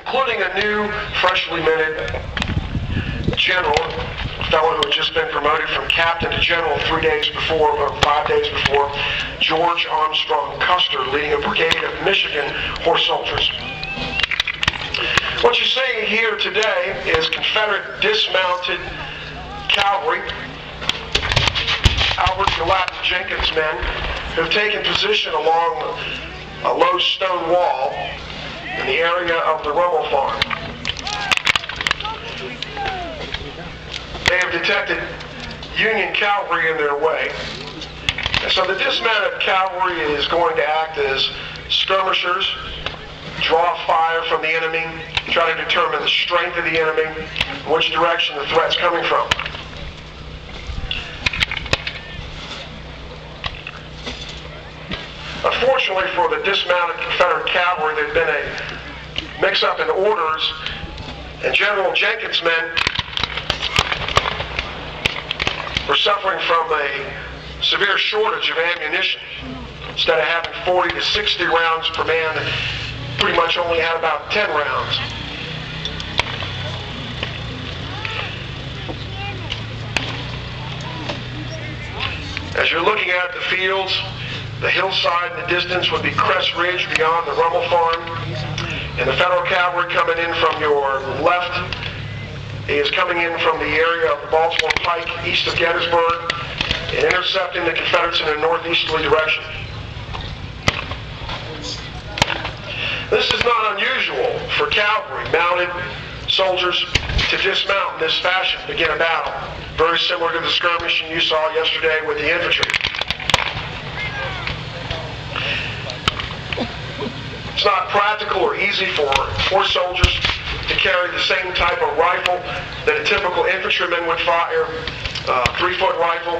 including a new, freshly minted general, a fellow who had just been promoted from captain to general 3 days before, or 5 days before, George Armstrong Custer, leading a brigade of Michigan horse soldiers. What you're seeing here today is Confederate dismounted cavalry, Albert Gallatin Jenkins men, who have taken position along a low stone wall in the area of the Rummel farm. They have detected Union cavalry in their way. And so the dismounted cavalry is going to act as skirmishers, draw fire from the enemy, try to determine the strength of the enemy, and which direction the threat's coming from. Unfortunately for the dismounted Confederate cavalry, there'd been a mix-up in orders, and General Jenkins' men were suffering from a severe shortage of ammunition. Instead of having 40 to 60 rounds per man, they pretty much only had about 10 rounds. As you're looking at the fields, the hillside in the distance would be Crest Ridge beyond the Rummel farm, and the Federal cavalry coming in from your left is coming in from the area of the Baltimore Pike east of Gettysburg and intercepting the Confederates in a northeasterly direction. This is not unusual for cavalry, mounted soldiers, to dismount in this fashion, begin a battle. Very similar to the skirmishing you saw yesterday with the infantry. It's not practical or easy for horse soldiers to carry the same type of rifle that a typical infantryman would fire, 3-foot rifle.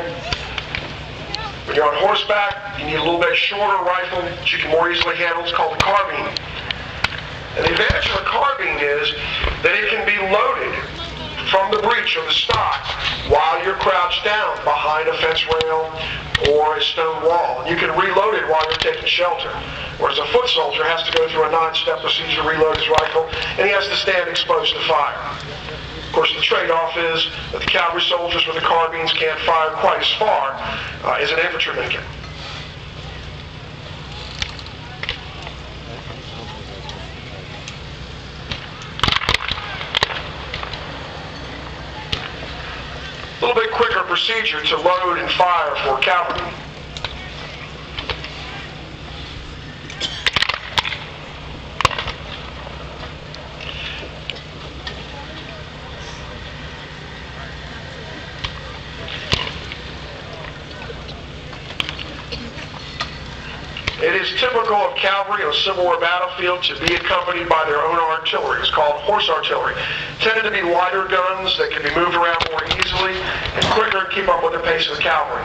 When you're on horseback, you need a little bit shorter rifle that you can more easily handle. It's called a carbine. And the advantage of a carbine is that it can be loaded from the breech or the stock while you're crouched down behind a fence rail or a stone wall. And you can reload it while you're taking shelter. Whereas a foot soldier has to go through a 9-step procedure to reload his rifle, and he has to stand exposed to fire. Of course, the trade-off is that the cavalry soldiers with the carbines can't fire quite as far as an infantryman can. A little bit quicker procedure to load and fire for cavalry. It is typical of cavalry on a Civil War battlefield to be accompanied by their own artillery. It's called horse artillery. Tended to be lighter guns that can be moved around more easily and quicker and keep up with the pace of the cavalry.